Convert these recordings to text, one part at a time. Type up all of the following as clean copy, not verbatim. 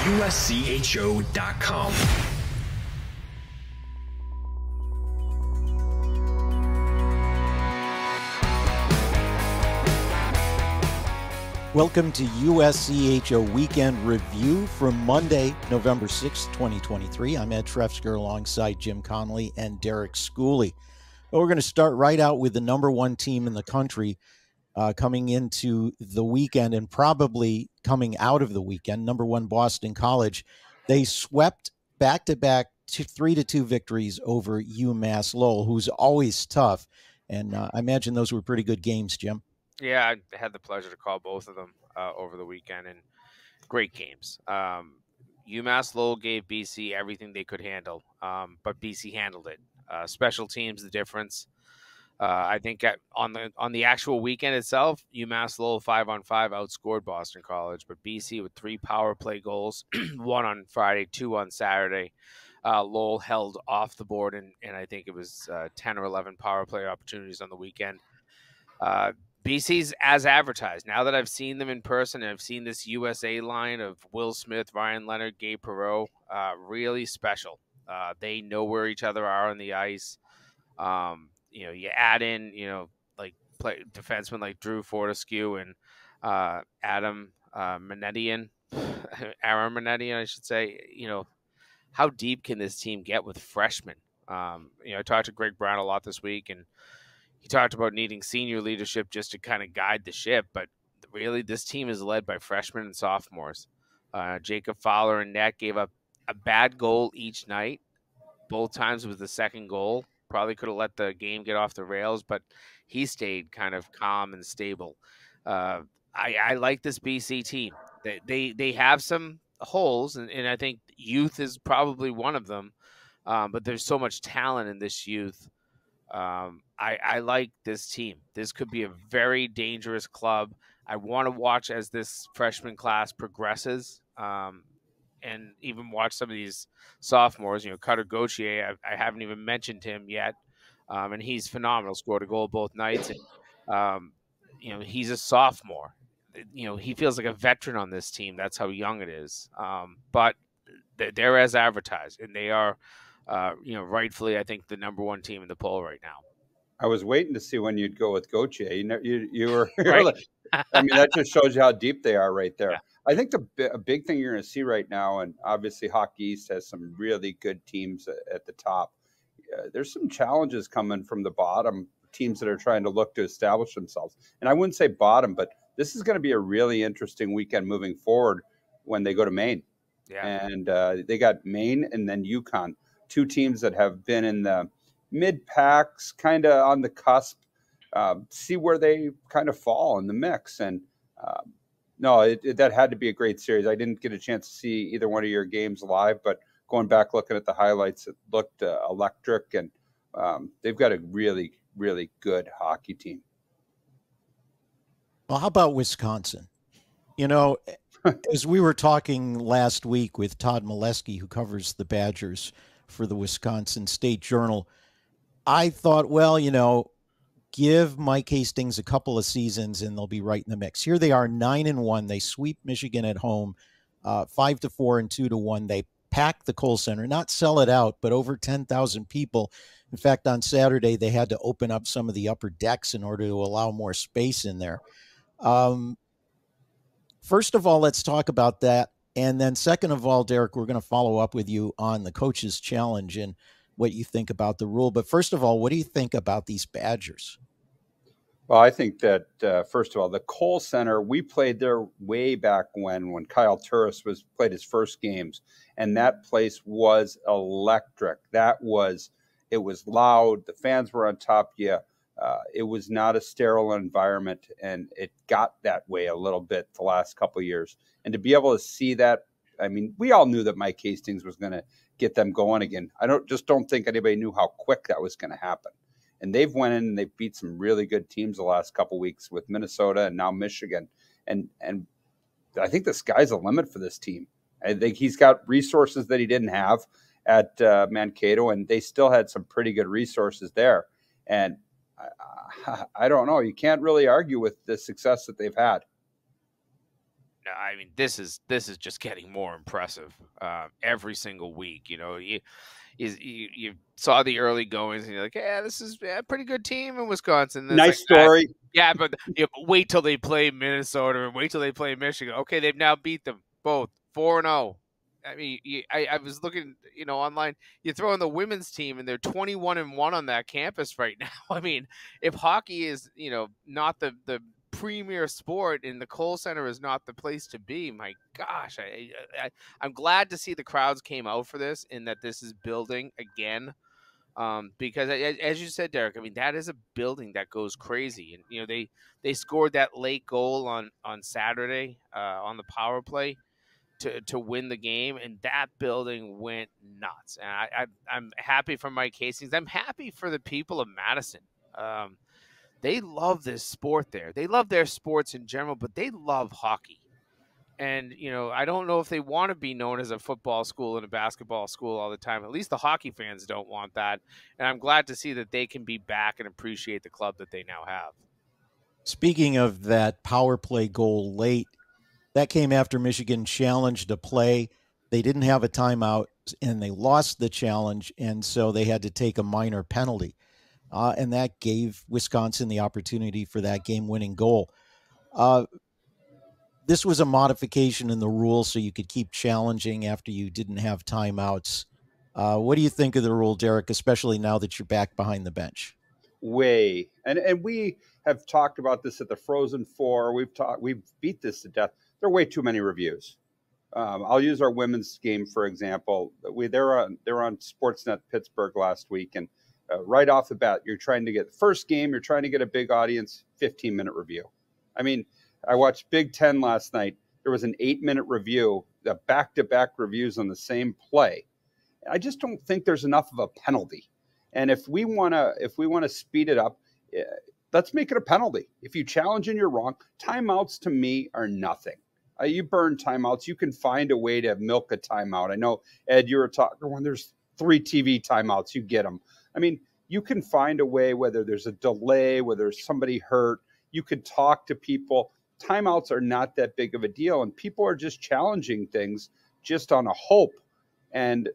USCHO.com. Welcome to USCHO Weekend Review from Monday, November 6th, 2023. I'm Ed Trefzger alongside Jim Connelly and Derek Schooley. Well, we're going to start right out with the number one team in the country coming into the weekend and probably coming out of the weekend, number one Boston College. They swept back-to-back 3-2 victories over UMass Lowell, who's always tough. And I imagine those were pretty good games, Jim. Yeah, I had the pleasure to call both of them over the weekend, and great games. UMass Lowell gave BC everything they could handle, but BC handled it. Special teams, the difference. I think on the actual weekend itself, UMass Lowell 5-on-5 outscored Boston College, but BC with 3 power play goals, 1 on Friday, 2 on Saturday. Lowell held off the board, and I think it was 10 or 11 power play opportunities on the weekend. BC's as advertised. Now that I've seen them in person, and I've seen this USA line of Will Smith, Ryan Leonard, Gabe Perreault, really special. They know where each other are on the ice. You add in, like defensemen like Drew Fortescue and Aaron Manetian, I should say. How deep can this team get with freshmen? I talked to Greg Brown a lot this week, and he talked about needing senior leadership just to kind of guide the ship, but really this team is led by freshmen and sophomores. Jacob Fowler and Net gave up a bad goal each night. Both times was the second goal. Probably could have let the game get off the rails, but he stayed kind of calm and stable. I like this BC team. They have some holes, and I think youth is probably one of them, but there's so much talent in this youth. I like this team. This could be a very dangerous club. I want to watch as this freshman class progresses, and even watch some of these sophomores. Cutter Gauthier, I haven't even mentioned him yet, and he's phenomenal. Scored a goal both nights, and he's a sophomore. He feels like a veteran on this team. That's how young it is. But they're as advertised, and they are. Rightfully, I think the number one team in the poll right now. I was waiting to see when you'd go with Gauthier. You were right. I mean, that just shows you how deep they are right there. Yeah. I think a big thing you're going to see right now, and obviously Hockey East has some really good teams at the top. There's some challenges coming from the bottom, teams that are trying to look to establish themselves. And I wouldn't say bottom, but this is going to be a really interesting weekend moving forward when they go to Maine. Yeah. And they got Maine and then UConn. 2 teams that have been in the mid-packs, kind of on the cusp, see where they kind of fall in the mix. And that had to be a great series. I didn't get a chance to see either one of your games live, but going back looking at the highlights, it looked electric, and they've got a really, really good hockey team. Well, how about Wisconsin? As we were talking last week with Todd Molesky, who covers the Badgers for the Wisconsin State Journal, I thought, give Mike Hastings a couple of seasons and they'll be right in the mix. Here they are, 9-1. They sweep Michigan at home, 5-4 and 2-1. They pack the Kohl Center, not sell it out, but over 10,000 people. In fact, on Saturday, they had to open up some of the upper decks in order to allow more space in there. First of all, let's talk about that. And then second of all, Derek, we're going to follow up with you on the coach's challenge and what you think about the rule. But first of all, what do you think about these Badgers? Well, I think that, first of all, the Kohl Center, we played there way back when Kyle Turris played his first games, and that place was electric. It was loud. The fans were on top of you. It was not a sterile environment, and it got that way a little bit the last couple of years. And to be able to see that, I mean, we all knew that Mike Hastings was going to get them going again. I don't think anybody knew how quick that was going to happen. And they've went in and they've beat some really good teams the last couple of weeks with Minnesota and now Michigan. And I think the sky's the limit for this team. I think he's got resources that he didn't have at Mankato, and they still had some pretty good resources there. And I don't know. You can't really argue with the success that they've had. No, I mean, this is just getting more impressive every single week. You saw the early goings and you're like, yeah, this is a pretty good team in Wisconsin. And it's Nice story. yeah, but wait till they play Minnesota and wait till they play Michigan. Okay, they've now beat them both 4-0. I mean, I was looking, online. You throw in the women's team and they're 21-1 on that campus right now. I mean, if hockey is, not the premier sport and the Kohl Center is not the place to be, my gosh, I'm glad to see the crowds came out for this and that this is building again. Because as you said, Derek, I mean, that is a building that goes crazy. And, they scored that late goal on Saturday on the power play to win the game, and that building went nuts. And I'm happy for Mike Hastings. I'm happy for the people of Madison. They love this sport there. They love their sports in general, but they love hockey. And, I don't know if they want to be known as a football school and a basketball school all the time. At least the hockey fans don't want that. And I'm glad to see that they can be back and appreciate the club that they now have. Speaking of that power play goal late, that came after Michigan challenged a play. They didn't have a timeout, and they lost the challenge, and so they had to take a minor penalty. And that gave Wisconsin the opportunity for that game-winning goal. This was a modification in the rule so you could keep challenging after you didn't have timeouts. What do you think of the rule, Derek, especially now that you're back behind the bench? And we have talked about this at the Frozen Four. We've beat this to death. There are way too many reviews. I'll use our women's game for example. They're on Sportsnet Pittsburgh last week, and right off the bat, you're trying to get a big audience, 15-minute review. I mean, I watched Big Ten last night. There was an 8-minute review, back-to-back reviews on the same play. I just don't think there's enough of a penalty. And if we want to speed it up, let's make it a penalty. If you challenge and you're wrong, timeouts to me are nothing. You burn timeouts. You can find a way to milk a timeout. I know, Ed, you were talking when there's 3 TV timeouts, you get them. I mean, you can find a way, whether there's a delay, whether there's somebody hurt, you could talk to people. Timeouts are not that big of a deal, and people are just challenging things just on a hope. And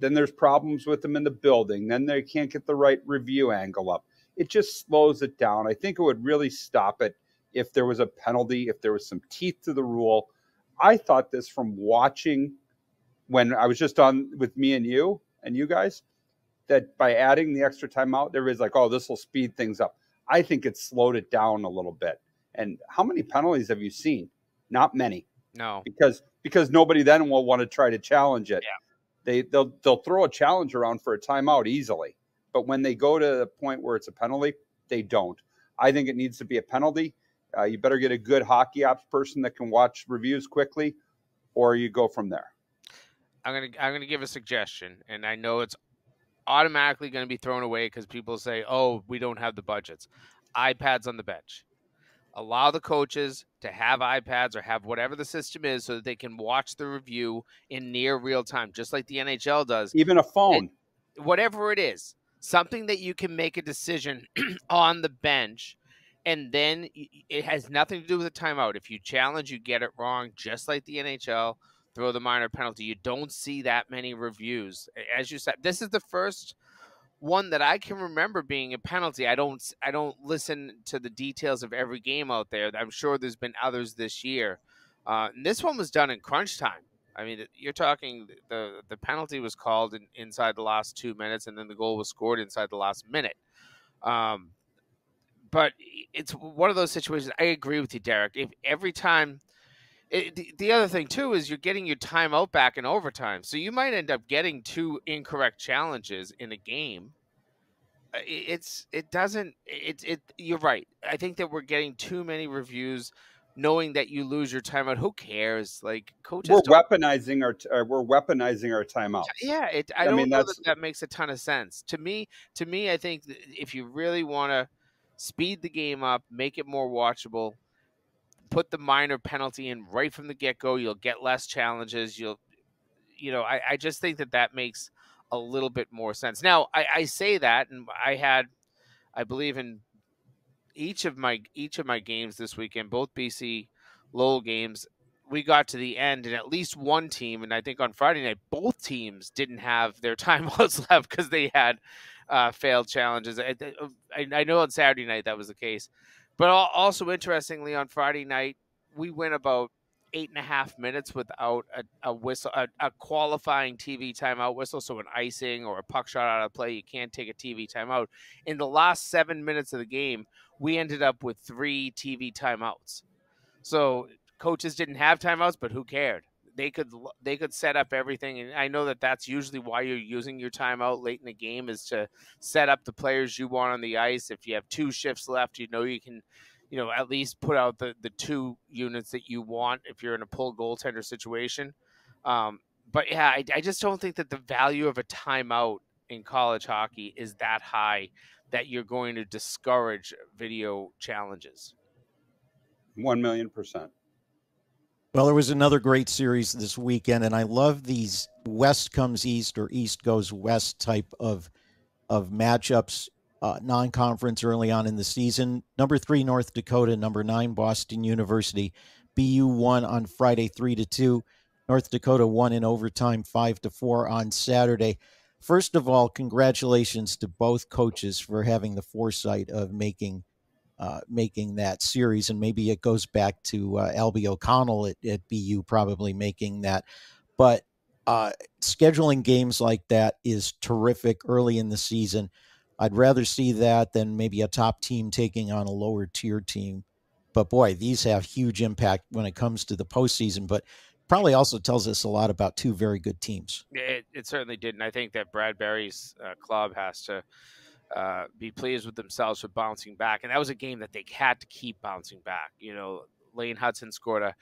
then there's problems with them in the building. Then they can't get the right review angle up. It just slows it down. I think it would really stop it if there was a penalty, if there was some teeth to the rule. I thought this from watching when I was just on with me and you guys, that by adding the extra timeout, everybody's like, oh, this will speed things up. I think it slowed it down a little bit. And how many penalties have you seen? Not many. No. Because nobody then will want to try to challenge it. Yeah. They'll throw a challenge around for a timeout easily. But when they go to the point where it's a penalty, they don't. I think it needs to be a penalty. You better get a good hockey ops person that can watch reviews quickly, or you go from there. I'm gonna give a suggestion, and I know it's automatically going to be thrown away because people say, "Oh, we don't have the budgets." iPads on the bench. Allow the coaches to have iPads or have whatever the system is so that they can watch the review in near real time, just like the NHL does. Even a phone. Whatever it is, something that you can make a decision on the bench, and then it has nothing to do with a timeout. If you challenge, you get it wrong, just like the NHL, throw the minor penalty. You don't see that many reviews. As you said, this is the first one that I can remember being a penalty. I don't listen to the details of every game out there. I'm sure there's been others this year. And this one was done in crunch time. I mean, you're talking the penalty was called inside the last 2 minutes, and then the goal was scored inside the last minute. But it's one of those situations. I agree with you, Derek. If every time, the other thing too is you're getting your timeout back in overtime, so you might end up getting 2 incorrect challenges in a game. You're right. I think that we're getting too many reviews, knowing that you lose your timeout. Who cares? Like, coaches, we're weaponizing our timeouts. Yeah, I don't know that makes a ton of sense to me. I think that if you really want to speed the game up, make it more watchable, put the minor penalty in right from the get-go. You'll get less challenges. I just think that makes a little bit more sense. Now, I say that, and I believe in each of my games this weekend, both BC Lowell games, we got to the end, and at least one team, and I think on Friday night, both teams didn't have their timeouts left because they had failed challenges. I know on Saturday night that was the case, but also interestingly, on Friday night we went about 8.5 minutes without a whistle, a qualifying TV timeout whistle. So an icing or a puck shot out of play, you can't take a TV timeout. In the last 7 minutes of the game, we ended up with 3 TV timeouts. So coaches didn't have timeouts, but who cared? They could set up everything, and I know that that's usually why you're using your timeout late in the game, is to set up the players you want on the ice. If you have 2 shifts left, you can, at least put out the 2 units that you want if you're in a pull goaltender situation. But yeah, I just don't think that the value of a timeout in college hockey is that high that you're going to discourage video challenges. 1,000,000%. Well, there was another great series this weekend, and I love these West comes East or East goes West type of matchups, non-conference early on in the season. Number 3, North Dakota. Number 9, Boston University. BU won on Friday 3-2. North Dakota won in overtime 5-4 on Saturday. First of all, congratulations to both coaches for having the foresight of making that series, and maybe it goes back to Albie O'Connell at BU probably making that. But scheduling games like that is terrific early in the season. I'd rather see that than maybe a top team taking on a lower tier team. But boy, these have huge impact when it comes to the postseason, but probably also tells us a lot about 2 very good teams. It certainly did. And I think that Brad Berry's club has to be pleased with themselves for bouncing back. And that was a game that they had to keep bouncing back. Lane Hudson scored a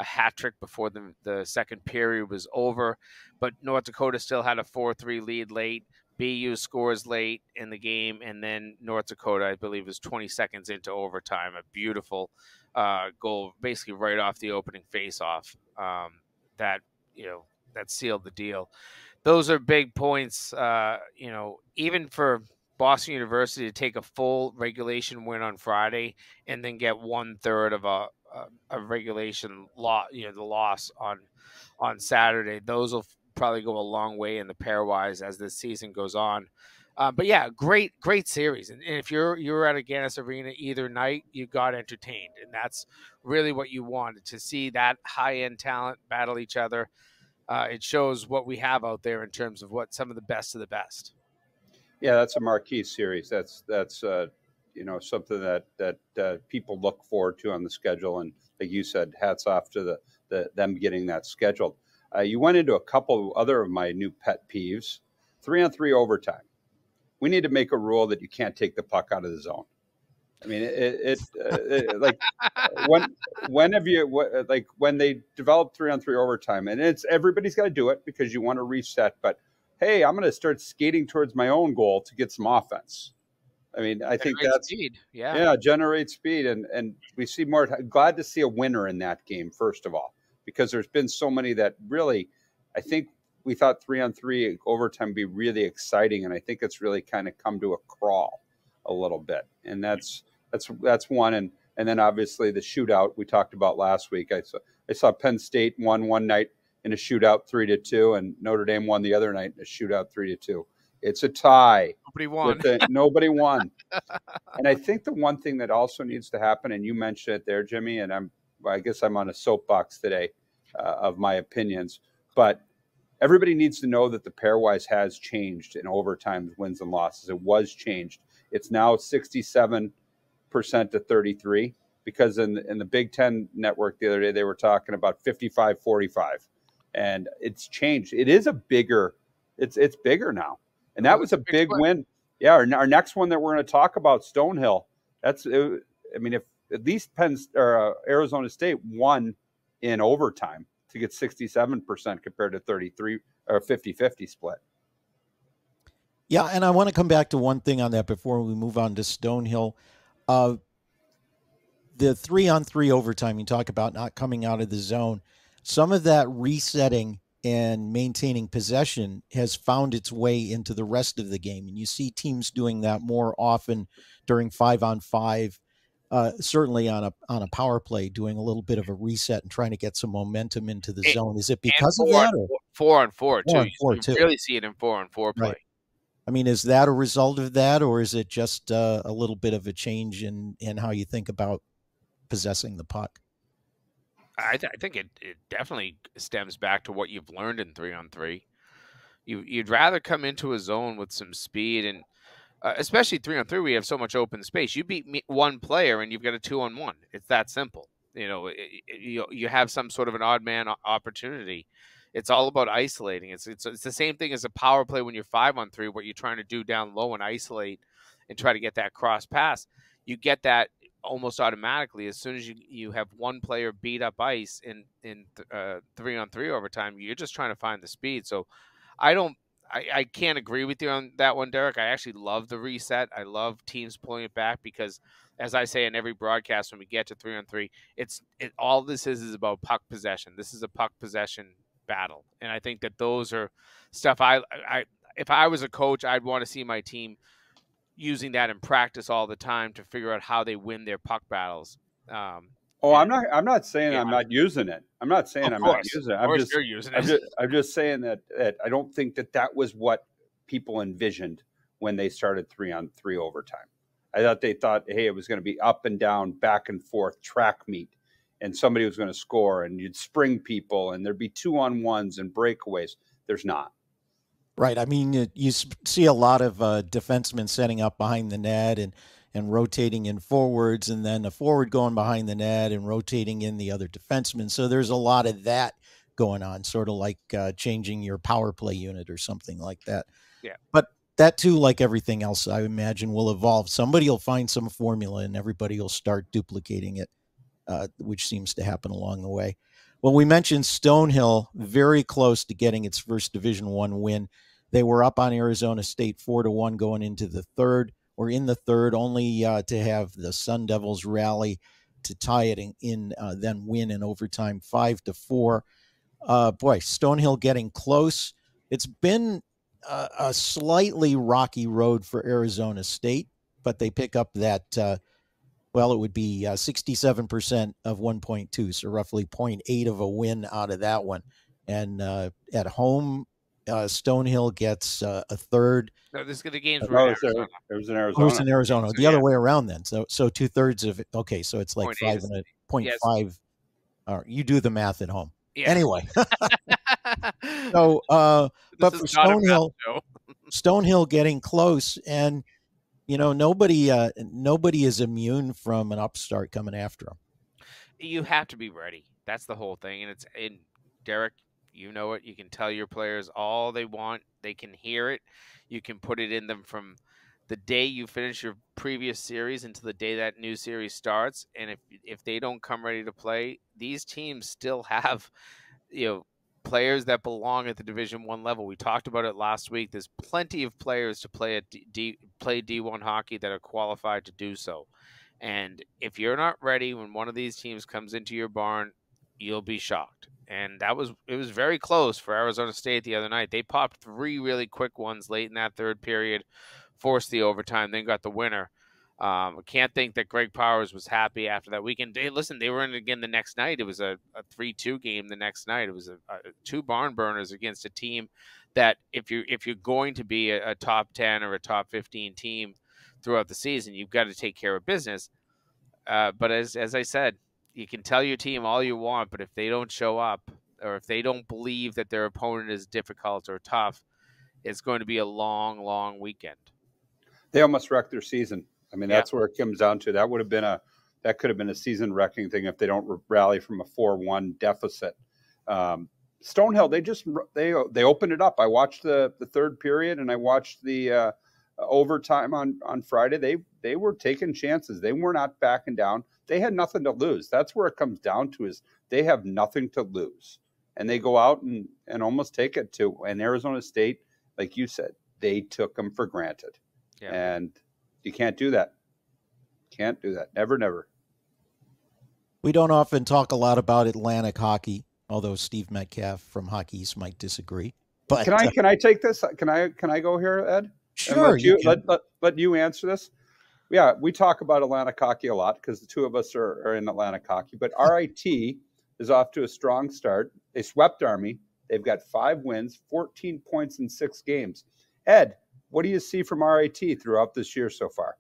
hat trick before the second period was over, but North Dakota still had a 4-3 lead late. BU scores late in the game, and then North Dakota, I believe, was 20 seconds into overtime. A beautiful goal, basically right off the opening faceoff, that sealed the deal. Those are big points, even for Boston University to take a full regulation win on Friday and then get 1/3 of a regulation loss, the loss on Saturday. Those will probably go a long way in the pairwise as this season goes on. But yeah, great series. And if you're at a Gannis Arena either night, you got entertained, and that's really what you wanted, to see that high end talent battle each other. It shows what we have out there in terms of what some of the best of the best. Yeah, that's a marquee series. That's something that people look forward to on the schedule. And like you said, hats off to them getting that scheduled. You went into a couple of other of my new pet peeves. 3-on-3 overtime. We need to make a rule that you can't take the puck out of the zone. I mean, like when they developed 3-on-3 overtime, and everybody's got to do it because you want to reset. But hey, I'm going to start skating towards my own goal to get some offense. I mean, I think that's speed. Generate speed, and we see more. Glad to see a winner in that game, first of all, because there's been so many that really, I think we thought 3-on-3 overtime would be really exciting, and I think it's really kind of come to a crawl a little bit, and that's one, and then obviously the shootout we talked about last week. I saw Penn State won one night in a shootout 3-2, and Notre Dame won the other night in a shootout 3-2. It's a tie. Nobody won. And I think the one thing that also needs to happen, and you mentioned it there, Jimmy, and I guess I'm on a soapbox today of my opinions, but everybody needs to know that the pairwise has changed in overtime wins and losses. It was changed. It's now 67% to 33, because in the Big Ten network the other day, they were talking about 55-45, and it's changed. It is it's bigger now. And that was a big win. Yeah, our next one that we're going to talk about, Stonehill. If at least Arizona State won in overtime to get 67% compared to 33 or 50-50 split. Yeah, and I want to come back to one thing on that before we move on to Stonehill. The 3-on-3 overtime, you talk about not coming out of the zone. Some of that resetting and maintaining possession has found its way into the rest of the game. And you see teams doing that more often during 5-on-5 certainly on a power play, doing a little bit of a reset and trying to get some momentum into the And, zone. Is it and because of that, or 4-on-4 too? 4-on-4 You too? really see it in 4-on-4 play. Right. I mean, is that a result of that, or is it just a little bit of a change in how you think about possessing the puck? I think it definitely stems back to what you've learned in 3-on-3. You'd rather come into a zone with some speed, and especially 3-on-3, we have so much open space. You beat one player, and you've got a 2-on-1. It's that simple. You have some sort of an odd man opportunity. It's all about isolating. It's the same thing as a power play when you're 5-on-3. What you're trying to do down low and isolate and try to get that cross pass. You get that almost automatically as soon as you have one player beat up ice in 3-on-3 overtime. You're just trying to find the speed. So I can't agree with you on that one, Derek. I actually love the reset. I love teams pulling it back because, as I say in every broadcast, when we get to 3-on-3, all this is about puck possession. This is a puck possession battle, and I think that those are stuff if I was a coach, I'd want to see my team using that in practice all the time to figure out how they win their puck battles. I'm not saying I'm not using it. I'm not saying I'm not using it. I'm just saying that I don't think that was what people envisioned when they started 3-on-3 overtime. They thought, hey, it was going to be up and down, back and forth, track meet, and somebody was going to score, and you'd spring people, and there'd be 2-on-1s and breakaways. There's not. Right. I mean, you see a lot of defensemen setting up behind the net and rotating in forwards, and then a forward going behind the net and rotating in the other defenseman. So there's a lot of that going on, sort of like changing your power play unit or something like that. Yeah. But that too, like everything else, I imagine will evolve. Somebody will find some formula and everybody will start duplicating it, which seems to happen along the way. Well, we mentioned Stonehill, very close to getting its first Division I win. They were up on Arizona State 4-1 going into the third, or in the third, only to have the Sun Devils rally to tie it in then win in overtime 5-4. Boy, Stonehill getting close. It's been a slightly rocky road for Arizona State, but they pick up that it would be 67% of 1.2, so roughly 0.8 of a win out of that one. And at home, Stonehill gets a third. No, the games were in Arizona. It was in Arizona. It was in Arizona. So, the other way around then. So 2/3 of it. Okay, so it's like 0.5. Yes. You do the math at home. Yeah. Anyway. So, but for Stonehill getting close, and nobody is immune from an upstart coming after them. You have to be ready. That's the whole thing. And Derek, you know it. You can tell your players all they want. They can hear it. You can put it in them from the day you finish your previous series until the day that new series starts. And if they don't come ready to play, these teams still have, players that belong at the Division I level. We talked about it last week. There's plenty of players to play play D1 hockey that are qualified to do so. And if you're not ready when one of these teams comes into your barn, you'll be shocked. And it was very close for Arizona State the other night. They popped 3 really quick ones late in that third period, forced the overtime, then got the winner. I can't think that Greg Powers was happy after that weekend. They were in again the next night. It was a 3-2 game the next night. It was a 2 barn burners against a team that if you're going to be a top 10 or a top 15 team throughout the season, you've got to take care of business. But as I said, you can tell your team all you want, but if they don't show up or if they don't believe that their opponent is difficult or tough, it's going to be a long, long weekend. They almost wrecked their season. I mean, that's where it comes down to. That could have been a season wrecking thing if they don't rally from a 4-1 deficit. Stonehill, they opened it up. I watched the third period and I watched the overtime on Friday. They were taking chances. They were not backing down. They had nothing to lose. That's where it comes down to, is they have nothing to lose. And they go out and almost take it to. And Arizona State, like you said, they took them for granted. Yeah. And you can't do that. Can't do that. Never, never. We don't often talk a lot about Atlantic hockey, although Steve Metcalf from Hockey East might disagree. But can I take this? Can I go here, Ed? Sure. Let you answer this. yeah, we talk about Atlantic hockey a lot because the two of us are in Atlantic hockey. But RIT is off to a strong start. They swept Army. They've got 5 wins, 14 points in 6 games. Ed, what do you see from RIT throughout this year so far?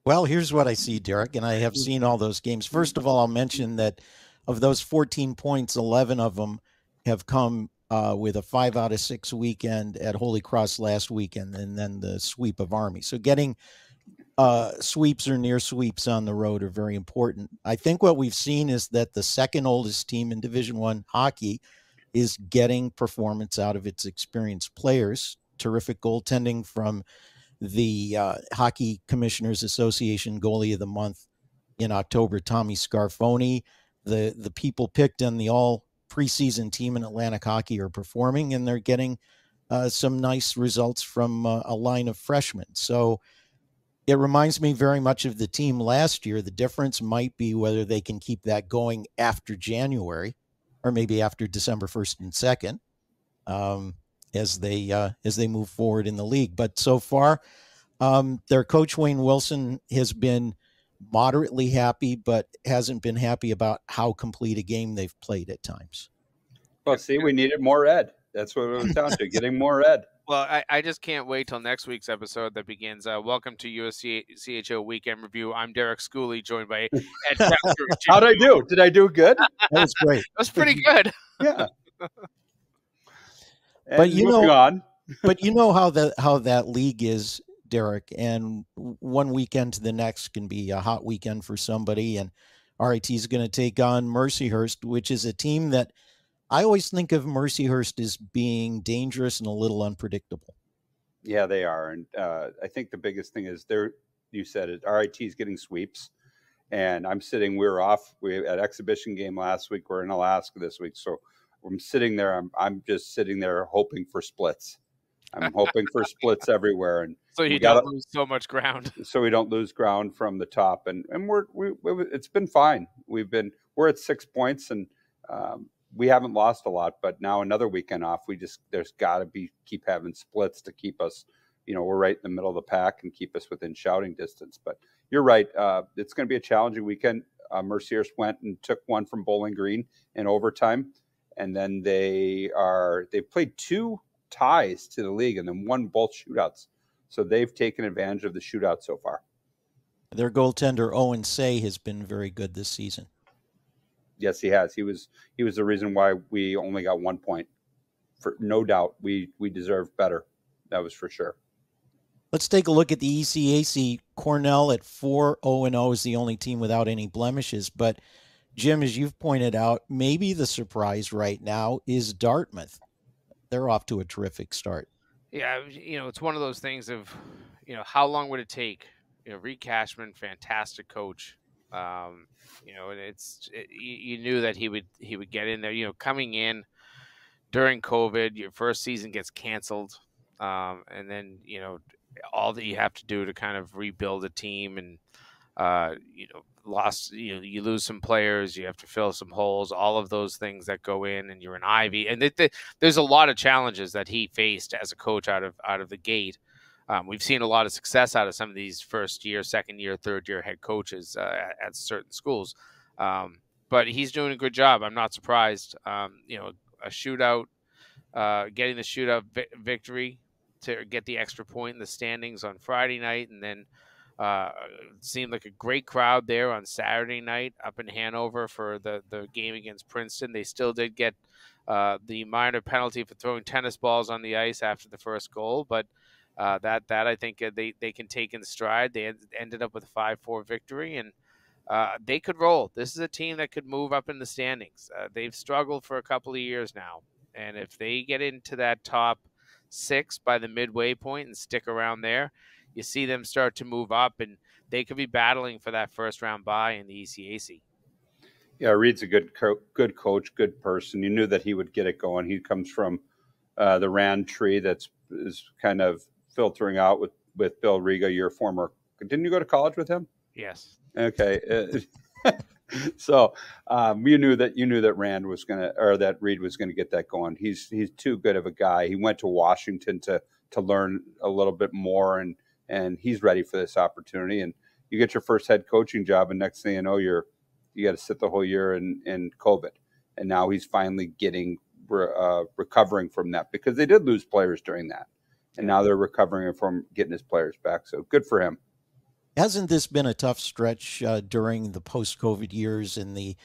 Well, here's what I see, Derek, and I have seen all those games. First of all, I'll mention that of those 14 points, 11 of them have come with a 5 out of 6 weekend at Holy Cross last weekend, and then the sweep of Army. So getting sweeps or near sweeps on the road are very important. I think what we've seen is that the second oldest team in Division I hockey is getting performance out of its experienced players. Terrific goaltending from the Hockey Commissioners Association goalie of the month in October, Tommy Scarfoni. The people picked on the all preseason team in Atlantic hockey are performing, and they're getting some nice results from a line of freshmen. So it reminds me very much of the team last year. The difference might be whether they can keep that going after January or maybe after December 1st and 2nd as they move forward in the league. But so far, their coach, Wayne Wilson, has been moderately happy, but hasn't been happy about how complete a game they've played at times. Well, see, we needed more Ed. That's what it was down to, getting more Ed. Well, I just can't wait till next week's episode that begins. Welcome to USCHO Weekend Review. I'm Derek Schooley, joined by Ed Trefzger. How'd I do? Did I do good? That was great. That was pretty good. Yeah. But you know, on. but you know how that league is, Derek, and one weekend to the next can be a hot weekend for somebody, and RIT is going to take on Mercyhurst, which is a team that I always think of Mercyhurst as being dangerous and a little unpredictable. Yeah, they are. And I think the biggest thing is you said it, RIT is getting sweeps. And we were off. We had exhibition game last week. We're in Alaska this week. So I'm sitting there. I'm just sitting there hoping for splits. I'm hoping for splits everywhere. And so you don't lose so much ground. So we don't lose ground from the top. And it's been fine. We're at 6 points, and we haven't lost a lot, but now another weekend off. There's got to keep having splits to keep us, we're right in the middle of the pack and keep us within shouting distance. But you're right. It's going to be a challenging weekend. Mercyhurst went and took one from Bowling Green in overtime. And then they played 2 ties to the league and then won both shootouts. So they've taken advantage of the shootout so far. Their goaltender, Owen Say, has been very good this season. Yes, he has. He was the reason why we only got 1 point. For no doubt, we deserved better. That was for sure. Let's take a look at the ECAC. Cornell at 4-0-0 is the only team without any blemishes. But Jim, as you've pointed out, maybe the surprise right now is Dartmouth. They're off to a terrific start. Yeah, it's one of those things of, how long would it take? Reed Cashman, fantastic coach. You knew that he would get in there. Coming in during COVID, your first season gets canceled, and then all that you have to do to kind of rebuild a team, and you lose some players, you have to fill some holes, all of those things that go in, and you're an Ivy, and there's a lot of challenges that he faced as a coach out of the gate. We've seen a lot of success out of some of these first year, second year, third year head coaches at certain schools. But he's doing a good job. I'm not surprised. A shootout, getting the shootout victory to get the extra point in the standings on Friday night. And then it seemed like a great crowd there on Saturday night up in Hanover for the game against Princeton. They still did get the minor penalty for throwing tennis balls on the ice after the first goal, but that I think they can take in stride. They ended up with a 5-4 victory, and they could roll. This is a team that could move up in the standings. They've struggled for a couple of years now, and if they get into that top 6 by the midway point and stick around there, you see them start to move up, and they could be battling for that first round bye in the ECAC. Yeah, Reed's a good coach, good person. You knew that he would get it going. He comes from the Rand tree is kind of filtering out with Bill Riga, your former. Didn't you go to college with him? Yes. Okay. So you knew that Rand was that Reed was gonna get that going. He's too good of a guy. He went to Washington to learn a little bit more, and he's ready for this opportunity. And you get your first head coaching job, and next thing you know, you got to sit the whole year in COVID. And now he's finally recovering from that, because they did lose players during that. And now they're recovering from getting his players back. So good for him. Hasn't this been a tough stretch during the post-COVID years and the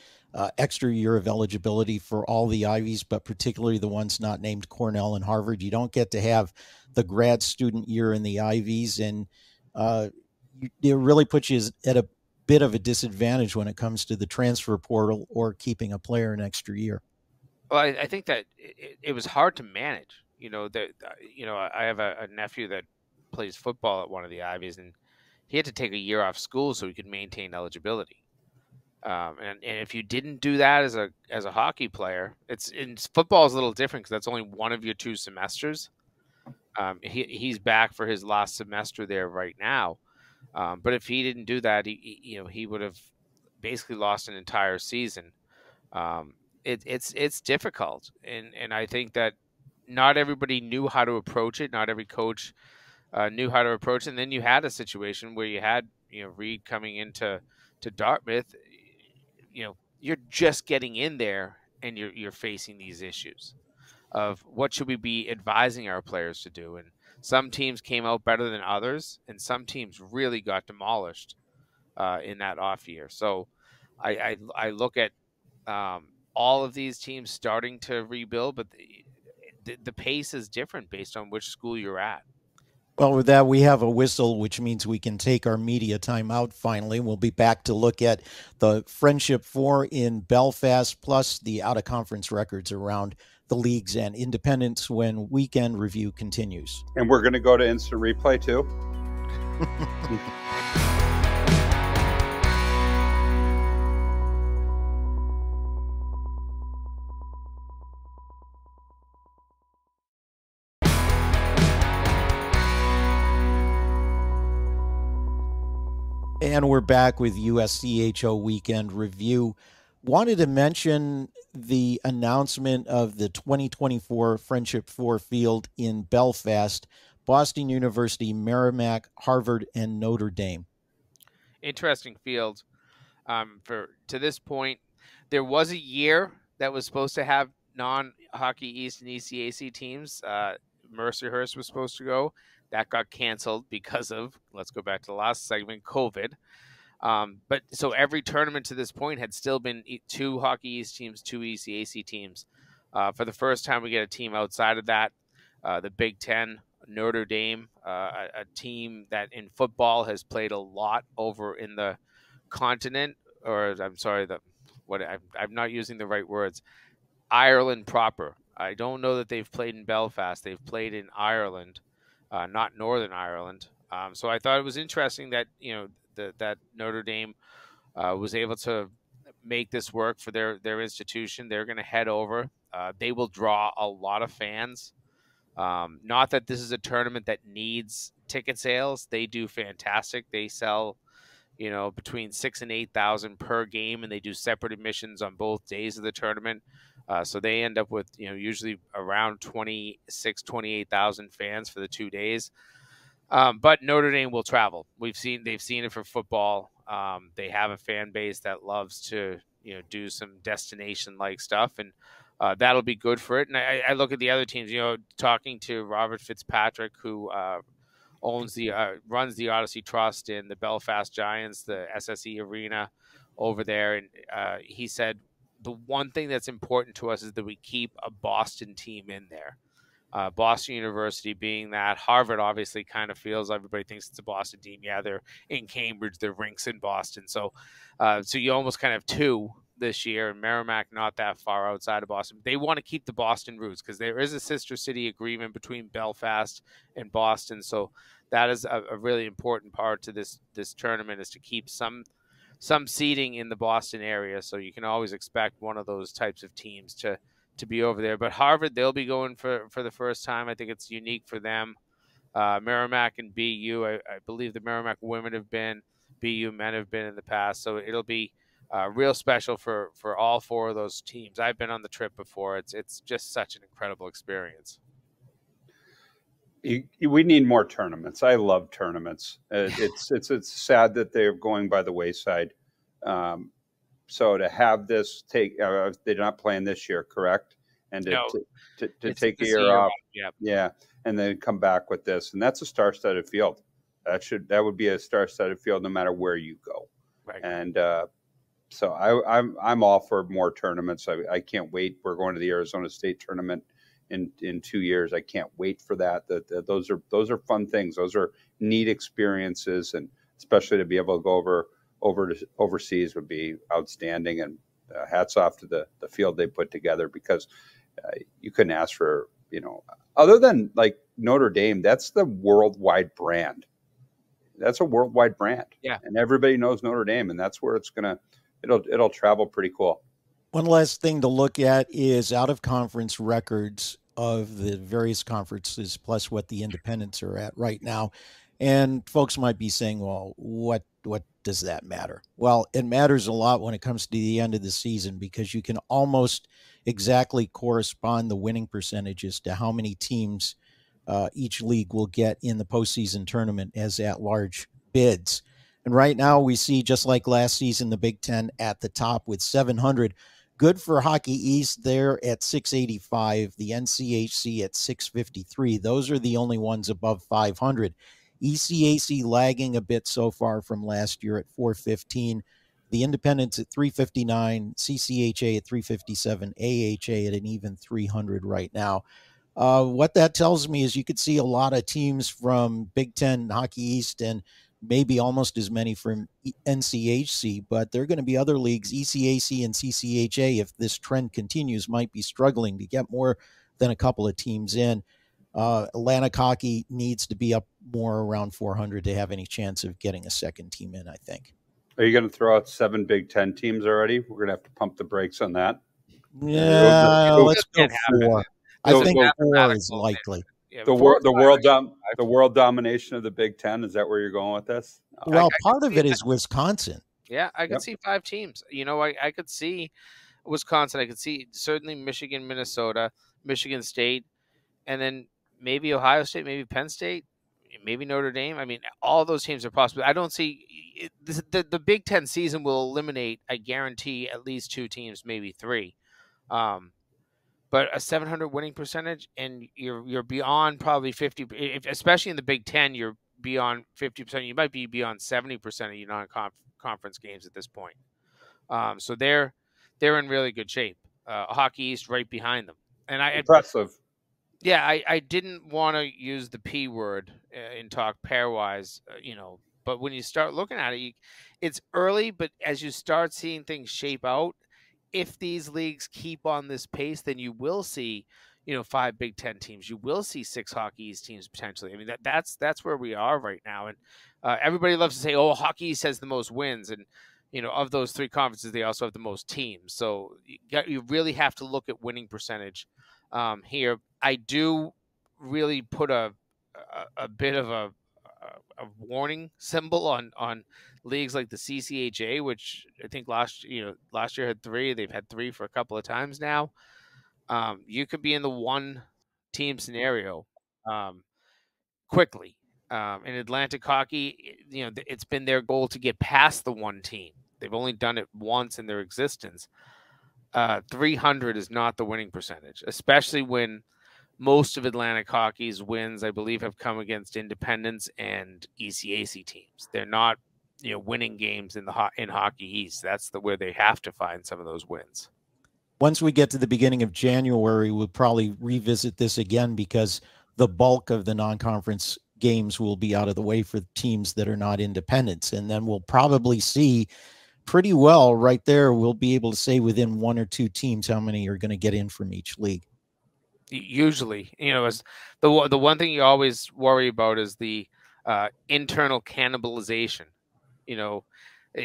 extra year of eligibility for all the Ivies, but particularly the ones not named Cornell and Harvard? You don't get to have the grad student year in the Ivies, and it really puts you at a bit of a disadvantage when it comes to the transfer portal or keeping a player an extra year. Well, I think that it was hard to manage. I have a nephew that plays football at one of the Ivies, and he had to take a year off school so he could maintain eligibility. And if you didn't do that as a hockey player, football is a little different, because that's only one of your 2 semesters. He's back for his last semester there right now. But if he didn't do that, he would have basically lost an entire season. It's difficult, and I think that not everybody knew how to approach it. Not every coach knew how to approach it. And then you had a situation where you had Reed coming into Dartmouth. You're just getting in there, and you're facing these issues of what should we be advising our players to do. And some teams came out better than others, and some teams really got demolished in that off year. So I look at all of these teams starting to rebuild, but the pace is different based on which school you're at. Well, with that, we have a whistle, which means we can take our media time out finally. We'll be back to look at the Friendship 4 in Belfast, plus the out-of-conference records around the leagues and independents when Weekend Review continues. And we're going to go to instant replay, too? And we're back with USCHO Weekend Review. Wanted to mention the announcement of the 2024 Friendship 4 field in Belfast, Boston University, Merrimack, Harvard, and Notre Dame. Interesting field. To this point, there was a year that was supposed to have non-Hockey East and ECAC teams. Mercyhurst was supposed to go. That got canceled because of, let's go back to the last segment, COVID. But so every tournament to this point had still been 2 Hockey East teams, 2 ECAC teams. For the first time, we get a team outside of that. The Big Ten, Notre Dame, a team that in football has played a lot over in the continent, or I'm sorry, I'm not using the right words. Ireland proper. I don't know that they've played in Belfast. They've played in Ireland. Not Northern Ireland. So I thought it was interesting that that Notre Dame was able to make this work for their institution. They're going to head over. They will draw a lot of fans. Not that this is a tournament that needs ticket sales. They do fantastic. They sell between 6,000 and 8,000 per game, and they do separate admissions on both days of the tournament. So they end up with, usually around 26,000, 28,000 fans for the 2 days. But Notre Dame will travel. They've seen it for football. They have a fan base that loves to, do some destination-like stuff, and that'll be good for it. And I look at the other teams, talking to Robert Fitzpatrick, who runs the Odyssey Trust in the Belfast Giants, the SSE Arena over there. And he said, the one thing that's important to us is that we keep a Boston team in there. Boston University being that. Harvard obviously kind of feels everybody thinks it's a Boston team. Yeah, they're in Cambridge, their rinks in Boston. So you almost kind of 2 this year, and Merrimack not that far outside of Boston. They want to keep the Boston roots because there is a sister city agreement between Belfast and Boston. So that is a really important part to this tournament, is to keep some seeding in the Boston area. So you can always expect one of those types of teams to be over there. But Harvard, they'll be going for the first time. I think it's unique for them. Merrimack and BU, I believe the Merrimack women have been, BU men have been in the past. So it'll be real special for all 4 of those teams. I've been on the trip before. It's just such an incredible experience. We need more tournaments. I love tournaments. It's sad that they're going by the wayside. So to have this they're not playing this year, correct? And to take a year off, yeah, and then come back with this, and that's a star-studded field. That would be a star-studded field no matter where you go. Right. And so I'm all for more tournaments. I can't wait. We're going to the Arizona State tournament in 2 years. I can't wait for that. Those are fun things. Those are neat experiences, and especially to be able to go overseas would be outstanding. And hats off to the field they put together, because you couldn't ask for, other than like Notre Dame. That's the worldwide brand. That's a worldwide brand. Yeah, and everybody knows Notre Dame, and that's where it'll travel pretty cool. One last thing to look at is out-of-conference records of the various conferences, plus what the independents are at right now. And folks might be saying, well, what does that matter? Well, it matters a lot when it comes to the end of the season, because you can almost exactly correspond the winning percentages to how many teams each league will get in the postseason tournament as at-large bids. And right now we see, just like last season, the Big Ten at the top with 700. Good for Hockey East there at 685, the NCHC at 653. Those are the only ones above 500. ECAC lagging a bit so far from last year at 415. The Independents at 359, CCHA at 357, AHA at an even 300 right now. What that tells me is you could see a lot of teams from Big Ten, Hockey East, and maybe almost as many from NCHC, but there are going to be other leagues, ECAC and CCHA, if this trend continues, might be struggling to get more than a couple of teams in. Atlantic Hockey needs to be up more around 400 to have any chance of getting a second team in, I think. Are you going to throw out 7 Big Ten teams already? We're going to have to pump the brakes on that. Yeah, let's go 4. I think 4 is likely. Yeah, the world domination of the Big Ten. Is that where you're going with this? Well, part of it is Wisconsin. Yeah, I could see 5 teams. I could see Wisconsin. I could see certainly Michigan, Minnesota, Michigan State, and then maybe Ohio State, maybe Penn State, maybe Notre Dame. I mean, all those teams are possible. I don't see the Big Ten season will eliminate, I guarantee, at least 2 teams, maybe 3. But a 700 winning percentage, and you're beyond probably 50, especially in the Big Ten, you're beyond 50%. You might be beyond 70% of your non-conference games at this point. So they're in really good shape. Hockey East right behind them, and impressive. Yeah, I didn't want to use the P word in talk pairwise, but when you start looking at it, it's early, but as you start seeing things shape out, if these leagues keep on this pace, then you will see, 5 Big Ten teams. You will see 6 Hockey East teams potentially. I mean, that's where we are right now. And everybody loves to say, "Oh, Hockey East has the most wins," and of those 3 conferences, they also have the most teams. So you really have to look at winning percentage here. I do really put a bit of a warning symbol on leagues like the CCHA, which I think last year had 3. They've had 3 for a couple of times now. You could be in the 1 team scenario quickly. In Atlantic Hockey, it's been their goal to get past the 1 team. They've only done it once in their existence. 300 is not the winning percentage, especially when most of Atlantic Hockey's wins, I believe, have come against independents and ECAC teams. They're not, winning games in Hockey East. That's where they have to find some of those wins. Once we get to the beginning of January, we'll probably revisit this again, because the bulk of the non-conference games will be out of the way for teams that are not independents. And then we'll probably see pretty well right there. We'll be able to say within 1 or 2 teams how many are going to get in from each league. Usually, as the one thing you always worry about is the internal cannibalization.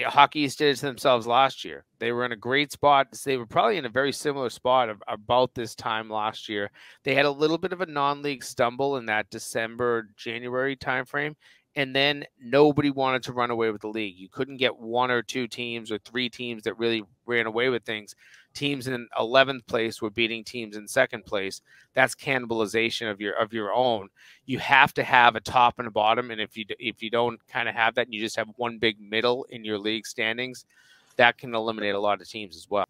Hockey East did it to themselves last year. They were in a great spot. They were probably in a very similar spot about this time last year. They had a little bit of a non-league stumble in that December, January timeframe, And then nobody wanted to run away with the league. You couldn't get 1 or 2 teams or 3 teams that really ran away with things. Teams in 11th place were beating teams in 2nd place. That's cannibalization of your own. You have to have a top and a bottom, and if you don't kind of have that, and you just have one big middle in your league standings, that can eliminate a lot of teams as well.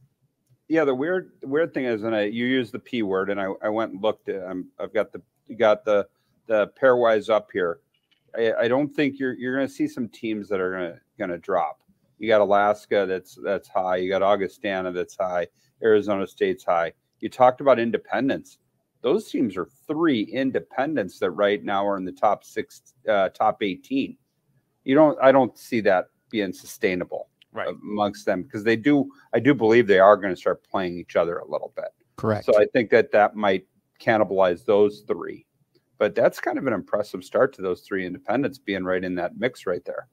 Yeah, the weird thing is, and you use the P word, and I went and looked at. I've got the pairwise up here. I don't think you're going to see some teams that are going to drop. You got Alaska that's high. You got Augustana that's high. Arizona State's high. You talked about independents. Those teams are 3 independents that right now are in the top 18. I don't see that being sustainable amongst them, because I do believe they are going to start playing each other a little bit. Correct. So I think that might cannibalize those 3. But that's kind of an impressive start to those 3 independents being right in that mix right there.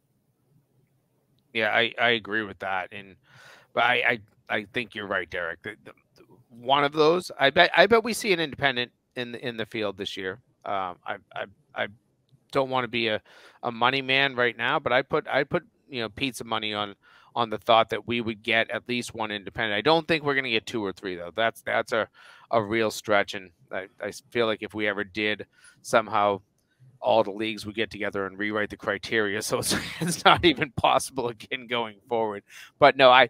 Yeah, I agree with that, but I think you're right, Derek. One of those, I bet we see an independent in the field this year. I don't want to be a money man right now, but I put pizza money on the thought that we would get at least 1 independent. I don't think we're going to get 2 or 3 though. That's a real stretch, and I feel like if we ever did, somehow all the leagues would get together and rewrite the criteria, so it's not even possible again going forward. But no, I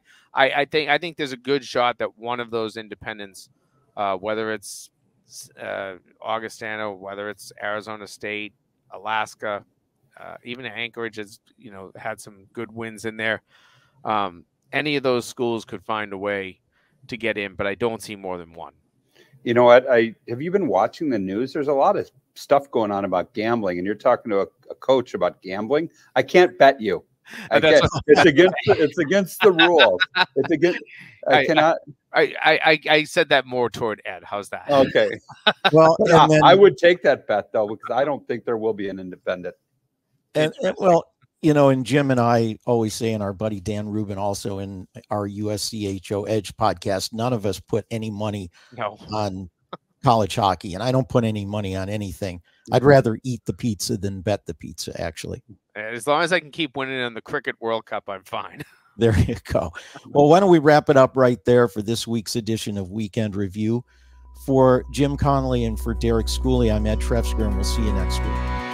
think there's a good shot that one of those independents, whether it's Augustana, whether it's Arizona State, Alaska, even Anchorage has had some good wins in there. Any of those schools could find a way to get in, but I don't see more than 1. You know what? Have you been watching the news? There's a lot of stuff going on about gambling, and you're talking to a coach about gambling. I can't bet you. It's against the rules. It's against. I cannot. I said that more toward Ed. How's that? Okay. Well, and then, I would take that bet though, because I don't think there will be an independent. And and Jim and I always say, and our buddy Dan Rubin also in our USCHO Edge podcast, none of us put any money on college hockey, and I don't put any money on anything. I'd rather eat the pizza than bet the pizza, actually. As long as I can keep winning in the Cricket World Cup, I'm fine. There you go. Well, why don't we wrap it up right there for this week's edition of Weekend Review. For Jim Connelly and for Derek Schooley, I'm Ed Trefzger, and we'll see you next week.